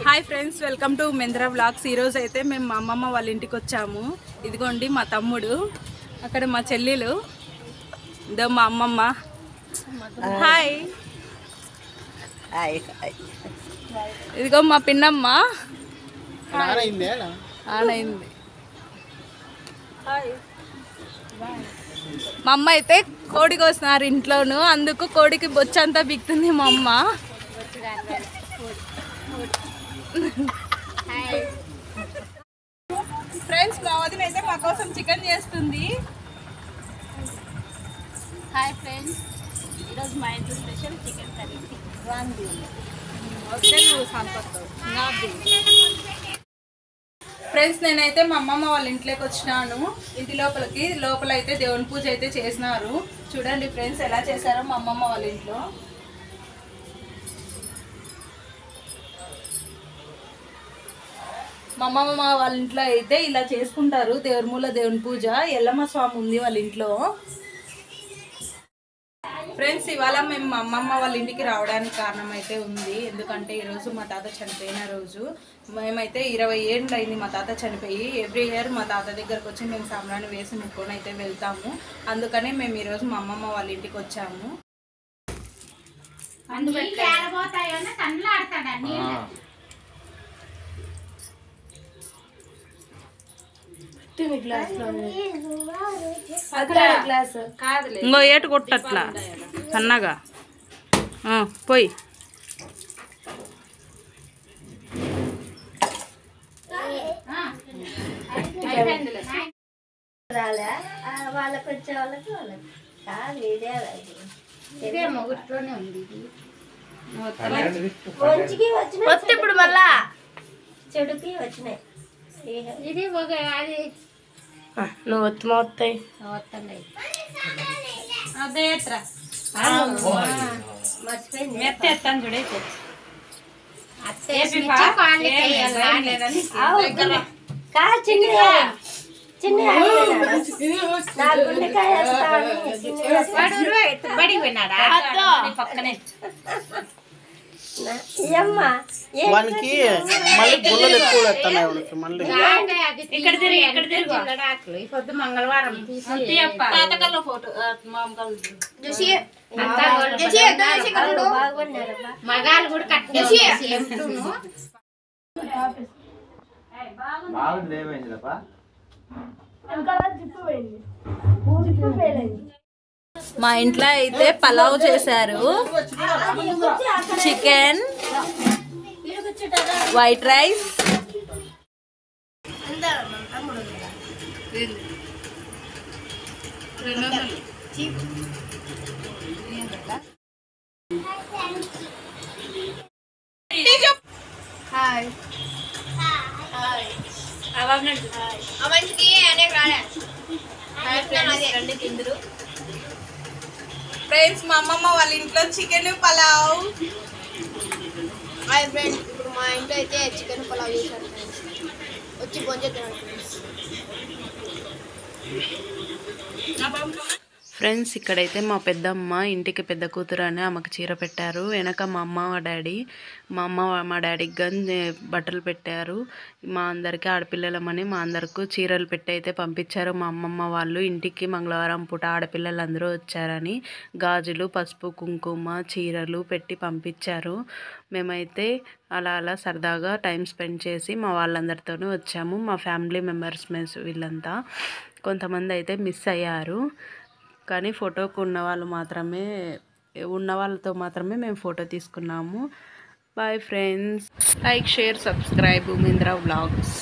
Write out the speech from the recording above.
Hi friends, welcome to Mahendra vlogs. ఈరోజు అయితే మేము మా అమ్మమ్మ వాళ్ళ ఇంటికి వచ్చాము. ఇదిగోండి మా తమ్ముడు, అక్కడ మా చెల్లెలు, ఇదో మా అమ్మమ్మ. హాయ్. ఇదిగో మా పిన్నమ్మ ఆనైంది. మా అమ్మ అయితే కోడి కోస్తున్నారు ఇంట్లోను, అందుకు కోడికి బొచ్చంతా బిక్తుంది మా అమ్మ. ఫ్రెండ్స్, మా వదిన అయితే మా కోసం చికెన్ చేస్తుంది. హాయ్ ఫ్రెండ్స్, ఈరోజు మా ఇంట్లో స్పెషల్ చికెన్ కర్రీ. ఫ్రెండ్స్, నేనైతే మా అమ్మమ్మ వాళ్ళ ఇంట్లోకి వచ్చినాను. ఇంటి లోపల అయితే దేవుని పూజ అయితే చేసినారు. చూడండి ఫ్రెండ్స్, ఎలా చేశారో మా అమ్మమ్మ వాళ్ళ ఇంట్లో. మా అమ్మమ్మ వాళ్ళ ఇంట్లో అయితే ఇలా చేసుకుంటారు దేవుని పూజ. ఎల్లమ్మ స్వామి ఉంది వాళ్ళ ఇంట్లో. ఫ్రెండ్స్, ఇవాళ మేము మా అమ్మమ్మ వాళ్ళ ఇంటికి రావడానికి కారణం అయితే ఉంది. ఎందుకంటే ఈరోజు మా తాత చనిపోయిన రోజు. మేమైతే 20 ఏళ్ళు అయింది మా తాత చనిపోయి. ఎవ్రీ ఇయర్ మా తాత దగ్గరకు వచ్చి మేము సాంబ్రాన్ని వేసి ముక్కొని అయితే వెళ్తాము. అందుకనే మేము ఈరోజు మా అమ్మమ్మ వాళ్ళ ఇంటికి వచ్చాము. ఇంకో ఏటు కొట్టట్లా సన్నగా పోయి. వాళ్ళకి వచ్చే వాళ్ళకి ఇదే మొగుట్లోనే ఉంది. వస్తే ఇప్పుడు మళ్ళా చెడుకి వచ్చినాయి. ఇది ఒక అది నువ్వు వస్తాయి మర్చిపోయింది. ఎత్తాను చూడైతే పక్కనే వానికి మళ్ళీ గుల్లలు ఎక్కువ ఎత్తాయి. వాడికి మళ్ళీ ఇక్కడ తిరిగి పొద్దు మంగళవారం ఫోటో మగాలు కూడా కట్టేసి మా ఇంట్లో అయితే పలావ్ చేశారు. చికెన్, వైట్ రైస్, ఫ్రెండ్స్, మా అమ్మమ్మ వాళ్ళ ఇంట్లో చికెన్ పలావ్. ఫ్రెండ్స్, ఇప్పుడు మా ఇంట్లో అయితే చికెన్ పలావ్ చేశారు ఫ్రెండ్స్. వచ్చి భోజనం తినండి ఫ్రెండ్స్. ఫ్రెండ్స్, ఇక్కడైతే మా పెద్దమ్మ ఇంటికి పెద్ద కూతురు అని ఆమెకు చీర పెట్టారు. వెనక మా అమ్మ మా డాడీకి గన్ బట్టలు పెట్టారు. మా అందరికీ ఆడపిల్లలమని మా అందరికీ చీరలు పెట్టి అయితే పంపించారు. మా అమ్మమ్మ వాళ్ళు ఇంటికి మంగళవారం పూట ఆడపిల్లలందరూ వచ్చారని గాజులు, పసుపు, కుంకుమ, చీరలు పెట్టి పంపించారు. మేమైతే అలా సరదాగా టైం స్పెండ్ చేసి మా వాళ్ళందరితోనూ వచ్చాము. మా ఫ్యామిలీ మెంబర్స్ వీళ్ళంతా. కొంతమంది అయితే మిస్ అయ్యారు, కానీ ఫోటోకు ఉన్న వాళ్ళతో మాత్రమే మేము ఫోటో తీసుకున్నాము. Bye friends, like, share, subscribe Mahendra vlogs.